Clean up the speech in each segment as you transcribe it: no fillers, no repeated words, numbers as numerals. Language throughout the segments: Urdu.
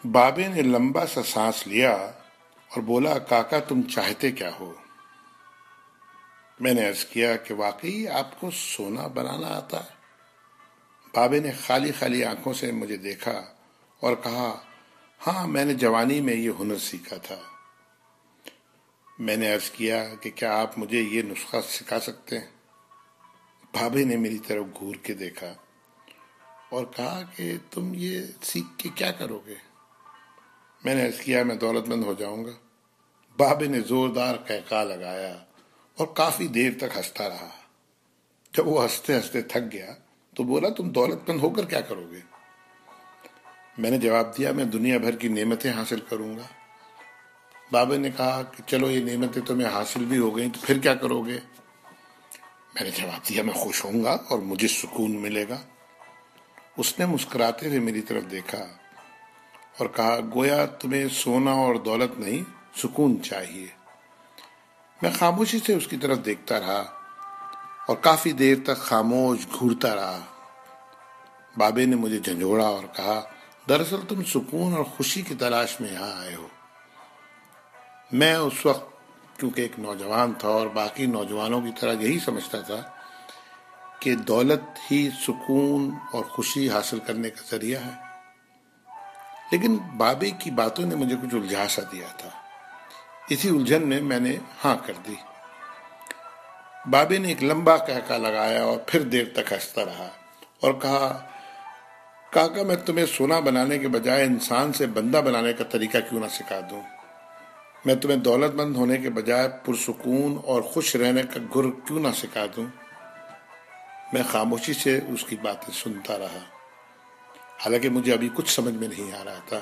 بابے نے لمبا سا سانس لیا اور بولا، کاکا تم چاہتے کیا ہو؟ میں نے عرض کیا کہ واقعی آپ کو سونا بنانا آتا ہے؟ بابے نے خالی خالی آنکھوں سے مجھے دیکھا اور کہا، ہاں میں نے جوانی میں یہ ہنر سیکھا تھا۔ میں نے عرض کیا کہ کیا آپ مجھے یہ نسخہ سکھا سکتے ہیں؟ بابے نے میری طرف گھور کے دیکھا اور کہا کہ تم یہ سیکھ کے کیا کرو گے؟ میں نے عرض کیا میں دولت مند ہو جاؤں گا۔ بابے نے زوردار قہقہہ لگایا اور کافی دیر تک ہنستا رہا۔ جب وہ ہنستے ہنستے تھک گیا تو بولا، تم دولت مند ہو کر کیا کرو گے؟ میں نے جواب دیا، میں دنیا بھر کی نعمتیں حاصل کروں گا۔ بابے نے کہا کہ چلو یہ نعمتیں تمہیں حاصل بھی ہو گئیں تو پھر کیا کرو گے؟ میں نے جواب دیا، میں خوش ہوں گا اور مجھے سکون ملے گا۔ اس نے مسکراتے ہوئے میری طرف دیکھا اور کہا، گویا تمہیں سونا اور دولت نہیں، سکون چاہیے۔ میں خاموشی سے اس کی طرف دیکھتا رہا اور کافی دیر تک خاموش گھورتا رہا۔ بابے نے مجھے جھنجھوڑا اور کہا، دراصل تم سکون اور خوشی کی تلاش میں یہاں آئے ہو۔ میں اس وقت کیونکہ ایک نوجوان تھا اور باقی نوجوانوں کی طرح یہی سمجھتا تھا کہ دولت ہی سکون اور خوشی حاصل کرنے کا ذریعہ ہے، لیکن بابے کی باتوں نے مجھے کچھ الجھا سا دیا تھا۔ اسی الجھن میں نے ہاں کر دی۔ بابے نے ایک لمبا قہقہہ لگایا اور پھر دیر تک ہنستا رہا اور کہا، کاکا میں تمہیں سونا بنانے کے بجائے انسان سے بندہ بنانے کا طریقہ کیوں نہ سکھا دوں؟ میں تمہیں دولت مند ہونے کے بجائے پرسکون اور خوش رہنے کا گر کیوں نہ سکھا دوں؟ میں خاموشی سے اس کی باتیں سنتا رہا، حالانکہ مجھے ابھی کچھ سمجھ میں نہیں آ رہا تھا۔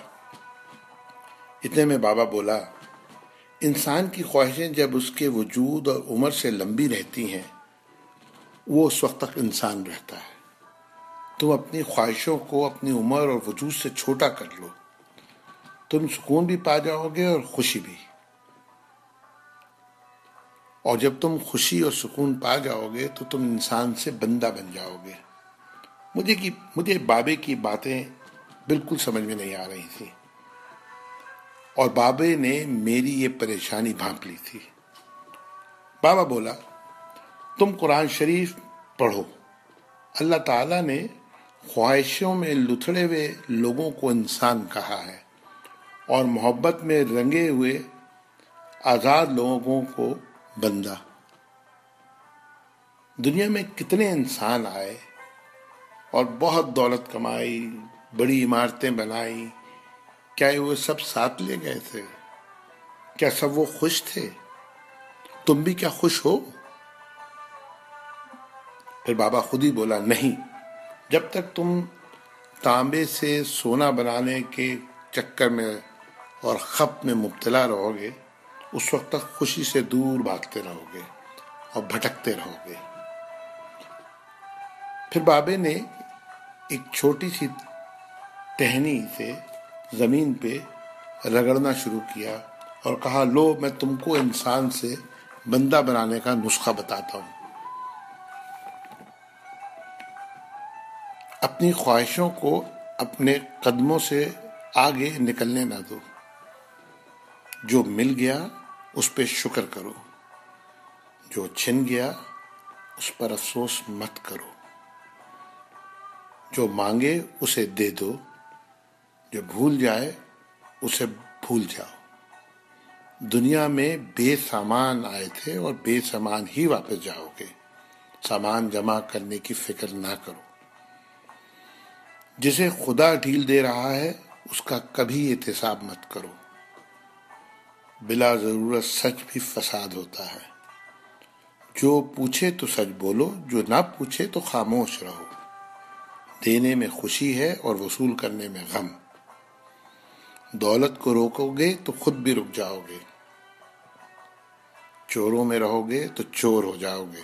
اتنے میں بابا بولا، انسان کی خواہشیں جب اس کے وجود اور عمر سے لمبی رہتی ہیں وہ اس وقت تک انسان رہتا ہے۔ تم اپنی خواہشوں کو اپنی عمر اور وجود سے چھوٹا کر لو، تم سکون بھی پا جاؤ گے اور خوشی بھی۔ اور جب تم خوشی اور سکون پا جاؤ گے تو تم انسان سے بندہ بن جاؤ گے۔ مجھے بابے کی باتیں بالکل سمجھ میں نہیں آ رہی تھی اور بابے نے میری یہ پریشانی بھانپ لی تھی۔ بابا بولا، تم قرآن شریف پڑھو۔ اللہ تعالیٰ نے خواہشوں میں لتھڑے ہوئے لوگوں کو انسان کہا ہے اور محبت میں رنگے ہوئے آزاد لوگوں کو بندہ۔ دنیا میں کتنے انسان آئے اور بہت دولت کمائی، بڑی عمارتیں بنائی، کیا وہ سب ساتھ لے گئے تھے؟ کیا سب وہ خوش تھے؟ تم بھی کیا خوش ہو؟ پھر بابا خود ہی بولا، نہیں، جب تک تم تانبے سے سونا بنانے کے چکر میں اور خپ میں مبتلا رہو گے اس وقت تک خوشی سے دور بھاگتے رہو گے اور بھٹکتے رہو گے۔ پھر بابے نے ایک چھوٹی سی ٹہنی سے زمین پہ رگڑنا شروع کیا اور کہا، لو میں تم کو انسان سے بندہ بنانے کا نسخہ بتاتا ہوں۔ اپنی خواہشوں کو اپنے قدموں سے آگے نکلنے نہ دو۔ جو مل گیا اس پہ شکر کرو، جو چھن گیا اس پر افسوس مت کرو، جو مانگے اسے دے دو، جو بھول جائے اسے بھول جاؤ۔ دنیا میں بے سامان آئے تھے اور بے سامان ہی واپس جاؤ گے۔ سامان جمع کرنے کی فکر نہ کرو۔ جسے خدا ڈھیل دے رہا ہے اس کا کبھی احتساب مت کرو۔ بلا ضرورت سچ بھی فساد ہوتا ہے۔ جو پوچھے تو سچ بولو، جو نہ پوچھے تو خاموش رہو۔ دینے میں خوشی ہے اور وصول کرنے میں غم۔ دولت کو روکو گے تو خود بھی رک جاؤ گے۔ چوروں میں رہو گے تو چور ہو جاؤ گے۔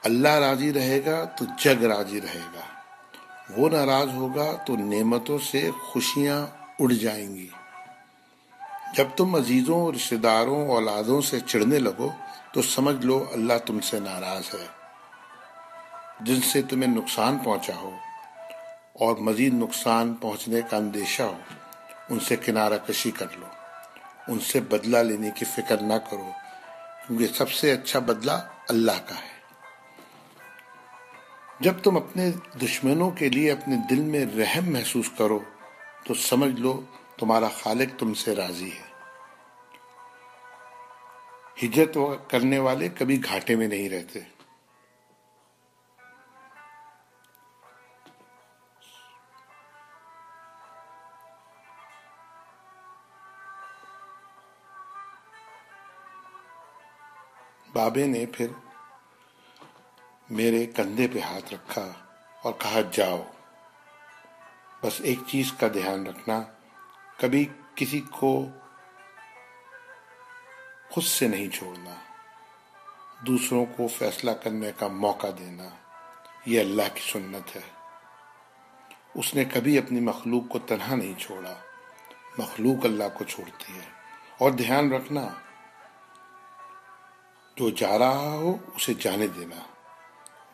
اللہ راضی رہے گا تو جگ راضی رہے گا، وہ ناراض ہوگا تو نعمتوں سے خوشیاں اڑ جائیں گی۔ جب تم عزیزوں، رشتہ داروں، اولادوں سے چڑھنے لگو تو سمجھ لو اللہ تم سے ناراض ہے۔ جن سے تمہیں نقصان پہنچا ہو اور مزید نقصان پہنچنے کا اندیشہ ہو ان سے کنارہ کشی کر لو، ان سے بدلہ لینے کی فکر نہ کرو، کیونکہ سب سے اچھا بدلہ اللہ کا ہے۔ جب تم اپنے دشمنوں کے لیے اپنے دل میں رحم محسوس کرو تو سمجھ لو تمہارا خالق تم سے راضی ہے۔ ہجرت کرنے والے کبھی گھاٹے میں نہیں رہتے۔ بابے نے پھر میرے کندھے پہ ہاتھ رکھا اور کہا، جاؤ، بس ایک چیز کا دھیان رکھنا، کبھی کسی کو خود سے نہیں چھوڑنا، دوسروں کو فیصلہ کرنے کا موقع دینا، یہ اللہ کی سنت ہے۔ اس نے کبھی اپنی مخلوق کو تنہا نہیں چھوڑا، مخلوق اللہ کو چھوڑتی ہے۔ اور دھیان رکھنا، جو جا رہا ہو اسے جانے دینا،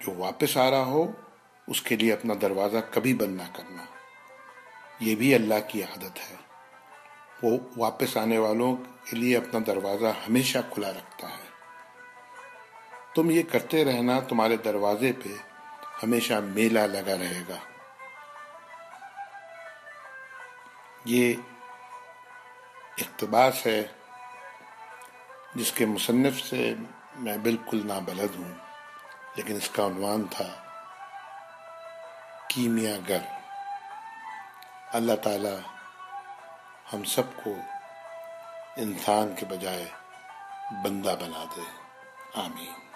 جو واپس آ رہا ہو اس کے لیے اپنا دروازہ کبھی بند نہ کرنا۔ یہ بھی اللہ کی عادت ہے، وہ واپس آنے والوں کے لیے اپنا دروازہ ہمیشہ کھلا رکھتا ہے۔ تم یہ کرتے رہنا، تمہارے دروازے پہ ہمیشہ میلہ لگا رہے گا۔ یہ اقتباس ہے جس کے مصنف سے میں بالکل نابلد ہوں، لیکن اس کا عنوان تھا کیمیا گر۔ اللہ تعالی ہم سب کو انسان کے بجائے بندہ بنا دے، آمین۔